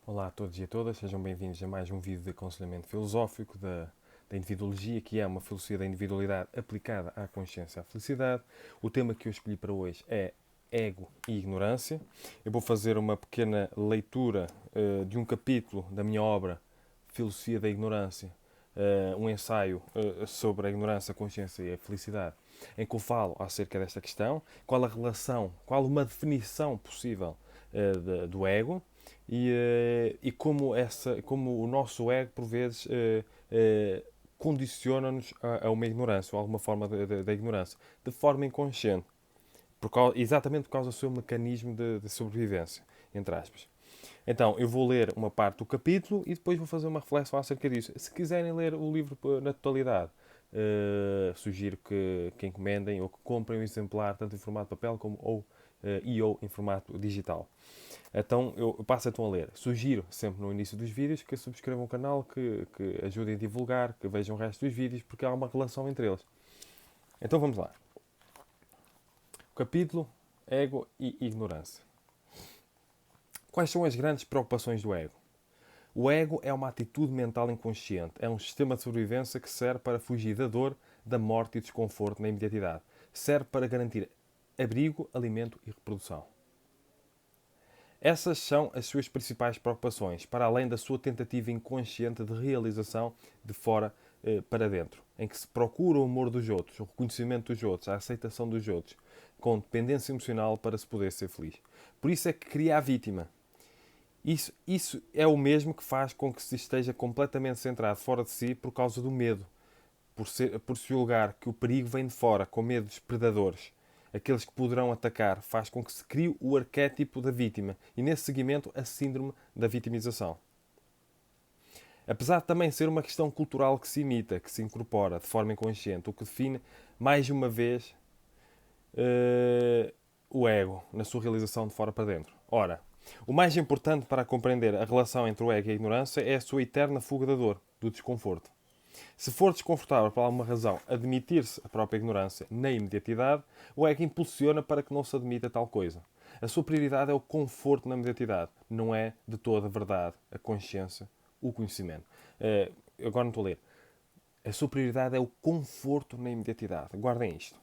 Olá a todos e a todas, sejam bem-vindos a mais um vídeo de aconselhamento filosófico da individuologia, que é uma filosofia da individualidade aplicada à consciência e à felicidade. O tema que eu escolhi para hoje é ego e ignorância. Eu vou fazer uma pequena leitura de um capítulo da minha obra Filosofia da Ignorância, um ensaio sobre a ignorância, a consciência e a felicidade, em que eu falo acerca desta questão, qual a relação, qual uma definição possível do ego, e como o nosso ego, por vezes, condiciona-nos a uma ignorância, ou a alguma forma da ignorância, de forma inconsciente, exatamente por causa do seu mecanismo de sobrevivência, entre aspas. Então, eu vou ler uma parte do capítulo e depois vou fazer uma reflexão acerca disso. Se quiserem ler o livro na totalidade, sugiro que encomendem ou que comprem um exemplar, tanto em formato papel ou em formato digital. Então, eu passo então a ler. Sugiro sempre no início dos vídeos que subscrevam o canal, que ajudem a divulgar, que vejam o resto dos vídeos, porque há uma relação entre eles. Então vamos lá. O capítulo Ego e Ignorância. Quais são as grandes preocupações do ego? O ego é uma atitude mental inconsciente. É um sistema de sobrevivência que serve para fugir da dor, da morte e desconforto na imediatidade. Serve para garantir abrigo, alimento e reprodução. Essas são as suas principais preocupações, para além da sua tentativa inconsciente de realização de fora para dentro, em que se procura o amor dos outros, o reconhecimento dos outros, a aceitação dos outros, com dependência emocional para se poder ser feliz. Por isso é que cria a vítima. Isso é o mesmo que faz com que se esteja completamente centrado fora de si por causa do medo, por se julgar que o perigo vem de fora, com medo dos predadores, aqueles que poderão atacar, faz com que se crie o arquétipo da vítima e, nesse seguimento, a síndrome da vitimização. Apesar de também ser uma questão cultural que se imita, que se incorpora de forma inconsciente, o que define, mais uma vez, o ego na sua realização de fora para dentro. Ora, o mais importante para compreender a relação entre o ego e a ignorância é a sua eterna fuga da dor, do desconforto. Se for desconfortável por alguma razão admitir-se a própria ignorância na imediatidade, o ego impulsiona para que não se admita tal coisa. A sua prioridade é o conforto na imediatidade, não é de toda a verdade, a consciência, o conhecimento. Agora não estou a ler. A sua prioridade é o conforto na imediatidade. Guardem isto.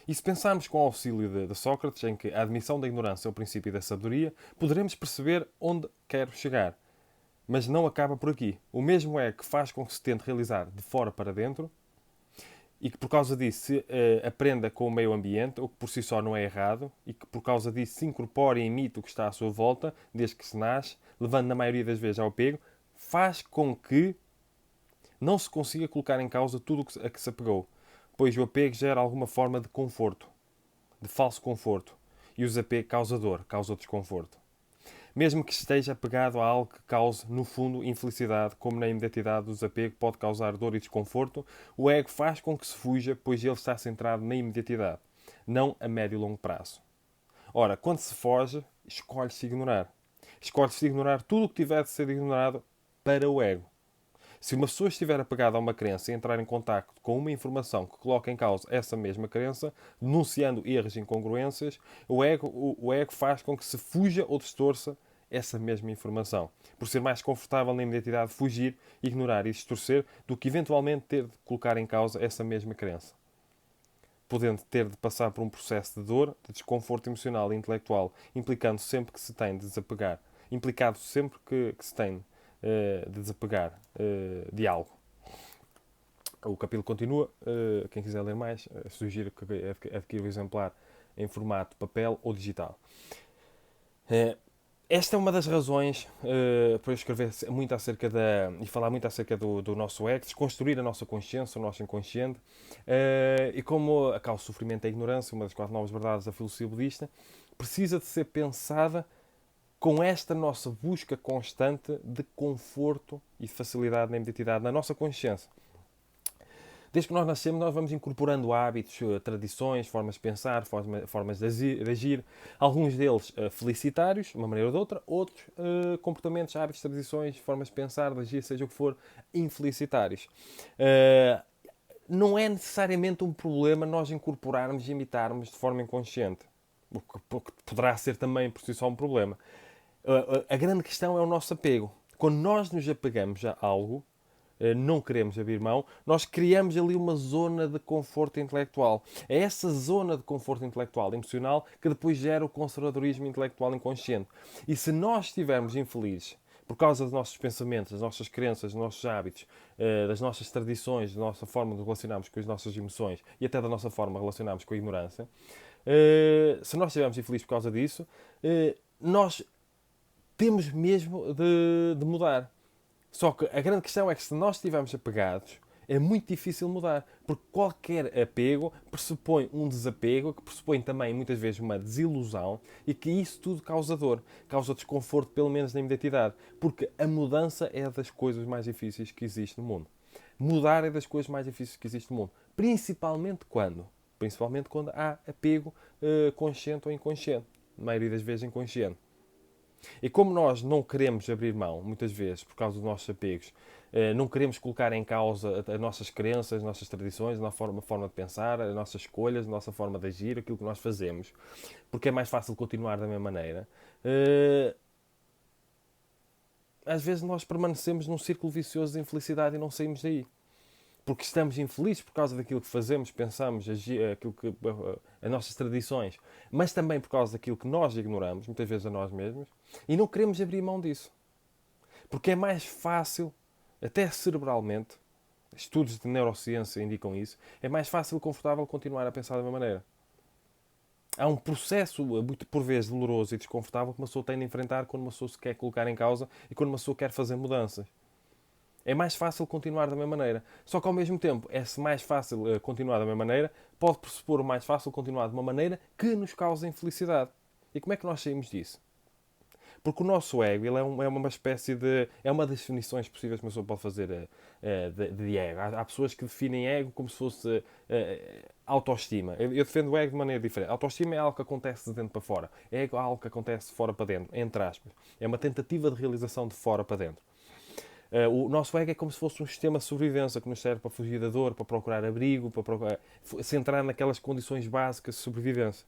E se pensarmos com o auxílio de Sócrates, em que a admissão da ignorância é o princípio da sabedoria, poderemos perceber onde quero chegar. Mas não acaba por aqui. O mesmo é que faz com que se tente realizar de fora para dentro e que por causa disso se aprenda com o meio ambiente, o que por si só não é errado, e que por causa disso se incorpore e imite o que está à sua volta, desde que se nasce, levando na maioria das vezes ao apego, faz com que não se consiga colocar em causa tudo a que se apegou, pois o apego gera alguma forma de conforto, de falso conforto, e o desapego causa dor, causa desconforto. Mesmo que esteja apegado a algo que cause, no fundo, infelicidade, como na imediatidade do desapego pode causar dor e desconforto, o ego faz com que se fuja, pois ele está centrado na imediatidade, não a médio e longo prazo. Ora, quando se foge, escolhe-se ignorar. Escolhe-se ignorar tudo o que tiver de ser ignorado para o ego. Se uma pessoa estiver apegada a uma crença e entrar em contacto com uma informação que coloca em causa essa mesma crença, denunciando erros e incongruências, o ego faz com que se fuja ou distorça essa mesma informação, por ser mais confortável na imediatidade fugir, ignorar e distorcer do que eventualmente ter de colocar em causa essa mesma crença, podendo ter de passar por um processo de dor, de desconforto emocional e intelectual, implicando sempre que se tem de desapegar, implicado sempre que se tem de desapegar de algo. O capítulo continua. Quem quiser ler mais, sugiro que adquira o exemplar em formato papel ou digital. Esta é uma das razões para eu escrever muito acerca e falar muito acerca do nosso ego, desconstruir a nossa consciência, o nosso inconsciente, e como a causa do sofrimento é a ignorância, uma das 4 novas verdades da filosofia budista, precisa de ser pensada com esta nossa busca constante de conforto e facilidade na imediatidade na nossa consciência. Desde que nós nascemos, nós vamos incorporando hábitos, tradições, formas de pensar, formas de agir. Alguns deles felicitários, de uma maneira ou de outra. Outros comportamentos, hábitos, tradições, formas de pensar, de agir, seja o que for, infelicitários. Não é necessariamente um problema nós incorporarmos e imitarmos de forma inconsciente. O que poderá ser também por si só um problema. A grande questão é o nosso apego. Quando nós nos apegamos a algo, não queremos abrir mão, nós criamos ali uma zona de conforto intelectual. É essa zona de conforto intelectual e emocional que depois gera o conservadorismo intelectual inconsciente. E se nós estivermos infelizes por causa dos nossos pensamentos, das nossas crenças, dos nossos hábitos, das nossas tradições, da nossa forma de relacionarmos com as nossas emoções e até da nossa forma de relacionarmos com a ignorância, se nós estivermos infelizes por causa disso, nós temos mesmo de mudar. Só que a grande questão é que se nós estivermos apegados, é muito difícil mudar, porque qualquer apego pressupõe um desapego, que pressupõe também muitas vezes uma desilusão, e que isso tudo causa dor, causa desconforto, pelo menos na identidade, porque a mudança é das coisas mais difíceis que existe no mundo. Mudar é das coisas mais difíceis que existe no mundo, principalmente quando? Principalmente quando há apego consciente ou inconsciente, na maioria das vezes inconsciente. E como nós não queremos abrir mão, muitas vezes, por causa dos nossos apegos, não queremos colocar em causa as nossas crenças, as nossas tradições, a nossa forma de pensar, as nossas escolhas, a nossa forma de agir, aquilo que nós fazemos, porque é mais fácil continuar da mesma maneira, às vezes nós permanecemos num círculo vicioso de infelicidade e não saímos daí. Porque estamos infelizes por causa daquilo que fazemos, pensamos, aquilo que, as nossas tradições, mas também por causa daquilo que nós ignoramos, muitas vezes a nós mesmos, e não queremos abrir mão disso. Porque é mais fácil, até cerebralmente, estudos de neurociência indicam isso, é mais fácil e confortável continuar a pensar da mesma maneira. Há um processo, muito por vezes doloroso e desconfortável, que uma pessoa tem de enfrentar quando uma pessoa se quer colocar em causa e quando uma pessoa quer fazer mudanças. É mais fácil continuar da mesma maneira. Só que ao mesmo tempo, é-se mais fácil continuar da mesma maneira, pode pressupor o mais fácil continuar de uma maneira que nos causa infelicidade. E como é que nós saímos disso? Porque o nosso ego ele é uma espécie de. É uma das definições possíveis que uma pessoa pode fazer de ego. Há pessoas que definem ego como se fosse autoestima. Eu defendo o ego de maneira diferente. Autoestima é algo que acontece de dentro para fora. Ego é algo que acontece de fora para dentro, entre aspas. É uma tentativa de realização de fora para dentro. O nosso ego é como se fosse um sistema de sobrevivência que nos serve para fugir da dor, para procurar abrigo, para procurar, se entrar naquelas condições básicas de sobrevivência.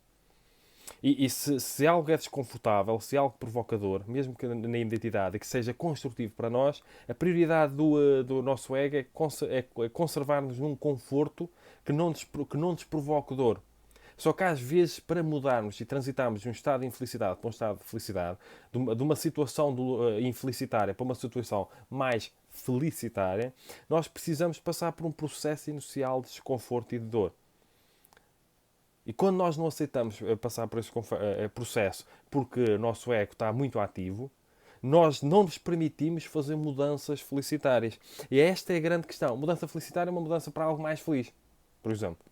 E se algo é desconfortável, se algo provocador, mesmo que na identidade, e que seja construtivo para nós, a prioridade do nosso ego é conservar-nos num conforto que não nos provoque dor. Só que às vezes, para mudarmos e transitarmos de um estado de infelicidade para um estado de felicidade, de uma situação infelicitária para uma situação mais felicitária, nós precisamos passar por um processo inicial de desconforto e de dor. E quando nós não aceitamos passar por esse processo porque o nosso ego está muito ativo, nós não nos permitimos fazer mudanças felicitárias. E esta é a grande questão. Mudança felicitária é uma mudança para algo mais feliz, por exemplo.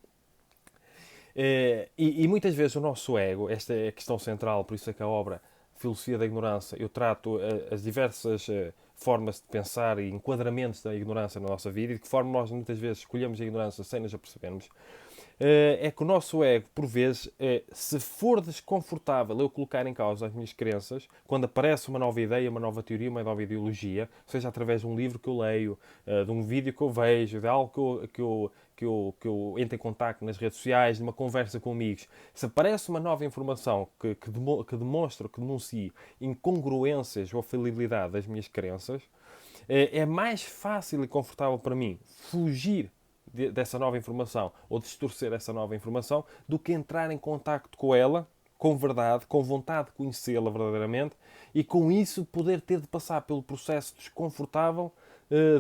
E muitas vezes o nosso ego, esta é a questão central, por isso é que a obra Filosofia da Ignorância, eu trato as diversas formas de pensar e enquadramentos da ignorância na nossa vida e de que forma nós muitas vezes escolhemos a ignorância sem nos apercebermos. É que o nosso ego, por vezes, se for desconfortável eu colocar em causa as minhas crenças, quando aparece uma nova ideia, uma nova teoria, uma nova ideologia, seja através de um livro que eu leio, de um vídeo que eu vejo, de algo que eu entro em contacto nas redes sociais, de uma conversa com amigos, se aparece uma nova informação que demonstra, que denuncie incongruências ou falibilidade das minhas crenças, é mais fácil e confortável para mim fugir dessa nova informação ou distorcer essa nova informação do que entrar em contacto com ela, com verdade, com vontade de conhecê-la verdadeiramente e com isso poder ter de passar pelo processo desconfortável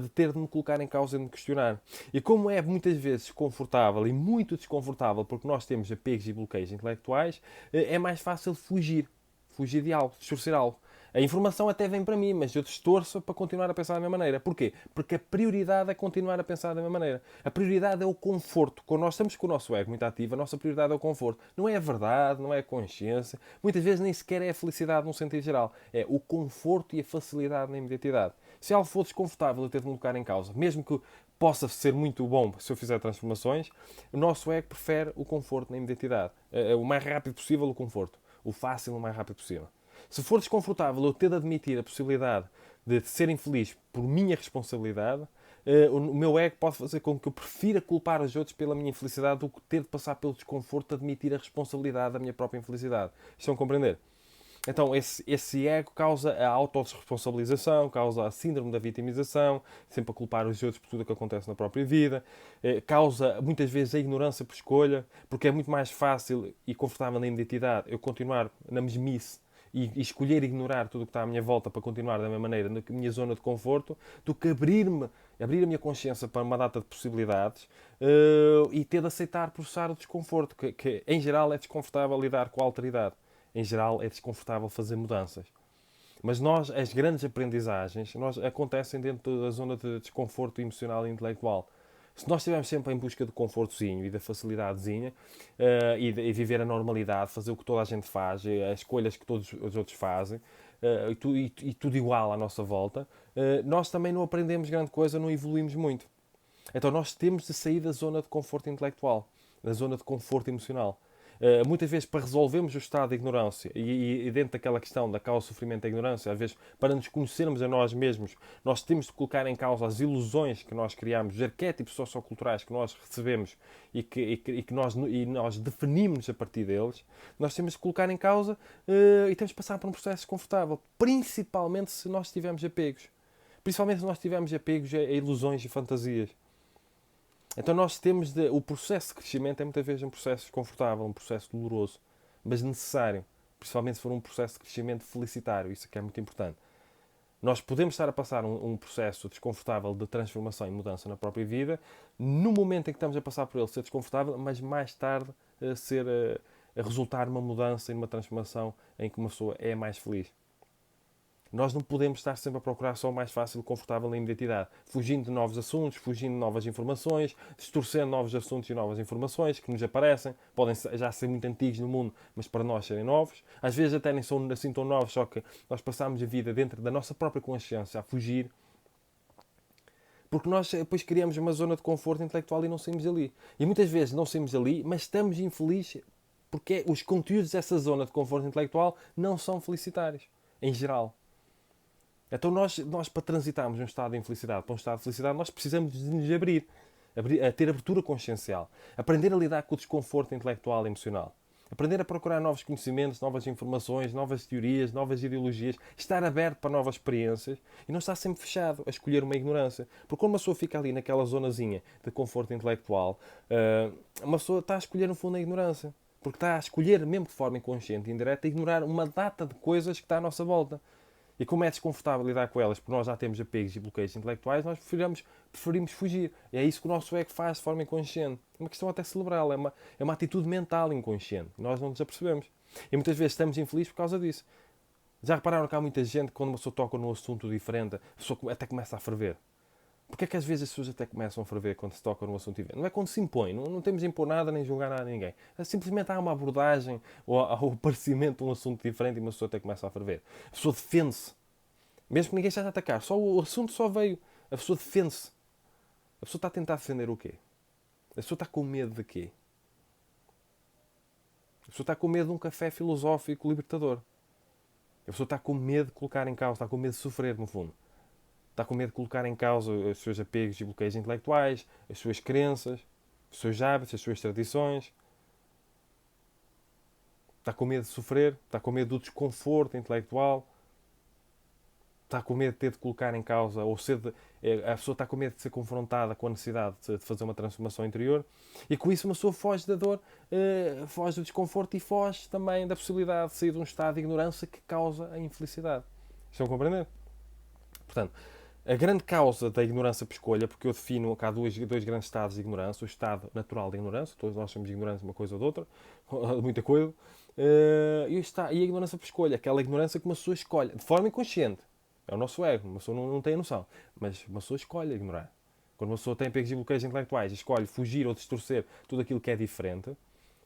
de ter de me colocar em causa e de me questionar. E como é muitas vezes desconfortável e muito desconfortável porque nós temos apegos e bloqueios intelectuais, é mais fácil fugir. Fugir de algo, distorcer algo. A informação até vem para mim, mas eu distorço para continuar a pensar da mesma maneira. Porquê? Porque a prioridade é continuar a pensar da mesma maneira. A prioridade é o conforto. Quando nós estamos com o nosso ego muito ativo, a nossa prioridade é o conforto. Não é a verdade, não é a consciência. Muitas vezes nem sequer é a felicidade num sentido geral. É o conforto e a facilidade na imediatidade. Se algo for desconfortável eu ter de me colocar em causa, mesmo que possa ser muito bom se eu fizer transformações, o nosso ego prefere o conforto na imediatidade. O mais rápido possível o conforto. O fácil o mais rápido possível. Se for desconfortável eu ter de admitir a possibilidade de ser infeliz por minha responsabilidade, o meu ego pode fazer com que eu prefira culpar os outros pela minha infelicidade do que ter de passar pelo desconforto de admitir a responsabilidade da minha própria infelicidade. Estão a compreender? Então, esse ego causa a autodesresponsabilização, causa a síndrome da vitimização, sempre a culpar os outros por tudo o que acontece na própria vida, causa muitas vezes a ignorância por escolha, porque é muito mais fácil e confortável na identidade eu continuar na mesmice e escolher ignorar tudo o que está à minha volta para continuar da mesma maneira na minha zona de conforto, do que abrir a minha consciência para uma data de possibilidades e ter de aceitar processar o desconforto, que em geral é desconfortável lidar com a alteridade. Em geral, é desconfortável fazer mudanças. Mas as grandes aprendizagens, acontecem dentro da zona de desconforto emocional e intelectual. Se nós estivermos sempre em busca do confortozinho e da facilidadezinha e viver a normalidade, fazer o que toda a gente faz, as escolhas que todos os outros fazem, e tudo igual à nossa volta, nós também não aprendemos grande coisa, não evoluímos muito. Então nós temos de sair da zona de conforto intelectual, da zona de conforto emocional. Muitas vezes, para resolvermos o estado de ignorância e dentro daquela questão da causa do sofrimento da ignorância, às vezes, para nos conhecermos a nós mesmos, nós temos de colocar em causa as ilusões que nós criamos, os arquétipos socioculturais que nós recebemos e que nós definimos a partir deles. Nós temos de colocar em causa e temos de passar por um processo desconfortável, principalmente se nós tivermos apegos. Principalmente se nós tivermos apegos a ilusões e fantasias. Então o processo de crescimento é muitas vezes um processo desconfortável, um processo doloroso, mas necessário, principalmente se for um processo de crescimento felicitário, isso é que é muito importante. Nós podemos estar a passar um processo desconfortável de transformação e mudança na própria vida, no momento em que estamos a passar por ele ser desconfortável, mas mais tarde a resultar numa mudança e numa transformação em que uma pessoa é mais feliz. Nós não podemos estar sempre a procurar só o mais fácil e confortável na imediatidade, fugindo de novos assuntos, fugindo de novas informações, distorcendo novos assuntos e novas informações que nos aparecem, podem já ser muito antigos no mundo, mas para nós serem novos. Às vezes até nem são assim tão novos, só que nós passamos a vida dentro da nossa própria consciência a fugir, porque nós depois criamos uma zona de conforto intelectual e não saímos dali. E muitas vezes não saímos dali, mas estamos infelizes porque os conteúdos dessa zona de conforto intelectual não são felicitários, em geral. Então nós para transitarmos de um estado de infelicidade para um estado de felicidade, nós precisamos de nos abrir, a ter abertura consciencial, aprender a lidar com o desconforto intelectual e emocional, aprender a procurar novos conhecimentos, novas informações, novas teorias, novas ideologias, estar aberto para novas experiências e não estar sempre fechado a escolher uma ignorância. Porque quando uma pessoa fica ali naquela zonazinha de conforto intelectual, uma pessoa está a escolher no fundo a ignorância. Porque está a escolher, mesmo de forma inconsciente e indireta, ignorar uma data de coisas que está à nossa volta. E como é desconfortável lidar com elas, porque nós já temos apegos e bloqueios intelectuais, nós preferimos fugir. E é isso que o nosso ego faz de forma inconsciente. É uma questão até cerebral, é uma atitude mental inconsciente. Nós não nos apercebemos. E muitas vezes estamos infelizes por causa disso. Já repararam que há muita gente que quando uma pessoa toca num assunto diferente, a pessoa até começa a ferver? Porquê é que às vezes as pessoas até começam a ferver quando se toca num assunto diferente? Não é quando se impõe, não temos de impor nada nem julgar nada a ninguém. É simplesmente há uma abordagem ou o aparecimento de um assunto diferente e uma pessoa até começa a ferver. A pessoa defende-se. Mesmo que ninguém esteja a atacar, só o assunto só veio. A pessoa defende-se. A pessoa está a tentar defender o quê? A pessoa está com medo de quê? A pessoa está com medo de um café filosófico libertador. A pessoa está com medo de colocar em causa, está com medo de sofrer, no fundo. Está com medo de colocar em causa os seus apegos e bloqueios intelectuais, as suas crenças, os seus hábitos, as suas tradições. Está com medo de sofrer, está com medo do desconforto intelectual. Está com medo de ter de colocar em causa, a pessoa está com medo de ser confrontada com a necessidade de fazer uma transformação interior, e com isso uma pessoa foge da dor, foge do desconforto e foge também da possibilidade de sair de um estado de ignorância que causa a infelicidade. Estão a compreender? Portanto, a grande causa da ignorância por escolha, porque eu defino que há dois grandes estados de ignorância: o estado natural de ignorância, todos nós somos ignorantes de uma coisa ou de outra, de muita coisa, e a ignorância por escolha, aquela ignorância que uma pessoa escolhe de forma inconsciente. É o nosso ego, uma pessoa não tem a noção. Mas uma pessoa escolhe ignorar. Quando uma pessoa tem apegos e bloqueios intelectuais e escolhe fugir ou distorcer tudo aquilo que é diferente,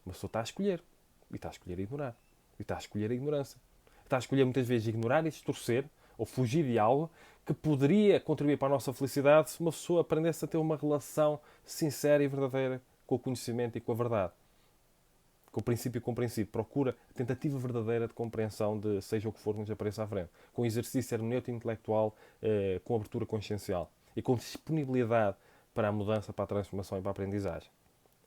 uma pessoa está a escolher. E está a escolher ignorar. E está a escolher a ignorância. Está a escolher muitas vezes ignorar e distorcer ou fugir de algo que poderia contribuir para a nossa felicidade se uma pessoa aprendesse a ter uma relação sincera e verdadeira com o conhecimento e com a verdade. Com o princípio e com o princípio. Procura a tentativa verdadeira de compreensão de seja o que for que nos apareça à frente. Com exercício hermenêutico intelectual, com abertura consciencial. E com disponibilidade para a mudança, para a transformação e para a aprendizagem.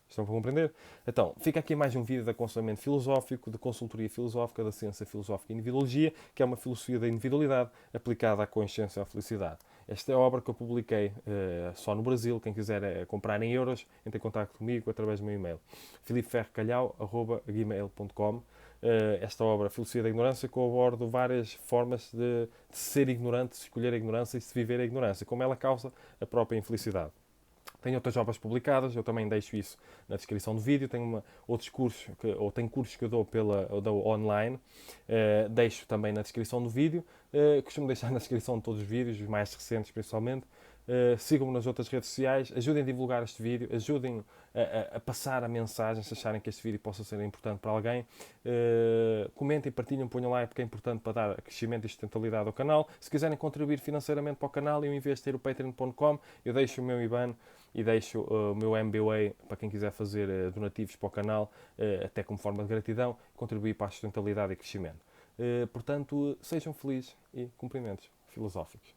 Estão a compreender? Então, fica aqui mais um vídeo de aconselhamento filosófico, de consultoria filosófica, da ciência filosófica e individuologia, que é uma filosofia da individualidade aplicada à consciência e à felicidade. Esta é a obra que eu publiquei só no Brasil. Quem quiser comprar em euros, entre em contato comigo através do meu e-mail filipeferrecalhau@gmail.com. Esta obra, Filosofia da Ignorância, que eu abordo várias formas de ser ignorante, de escolher a ignorância e de viver a ignorância, como ela causa a própria infelicidade. Tenho outras obras publicadas, eu também deixo isso na descrição do vídeo. Tenho outros cursos, tenho cursos que eu dou online, deixo também na descrição do vídeo. Costumo deixar na descrição de todos os vídeos, os mais recentes principalmente. Sigam-me nas outras redes sociais, ajudem a divulgar este vídeo, ajudem a passar a mensagem, se acharem que este vídeo possa ser importante para alguém. Comentem, partilhem, ponham like, porque é importante para dar crescimento e sustentabilidade ao canal. Se quiserem contribuir financeiramente para o canal, eu, em vez de ter o patreon.com, eu deixo o meu IBAN e deixo o meu MBWay para quem quiser fazer donativos para o canal, até como forma de gratidão, contribuir para a sustentabilidade e crescimento. Portanto, sejam felizes e cumprimentos filosóficos.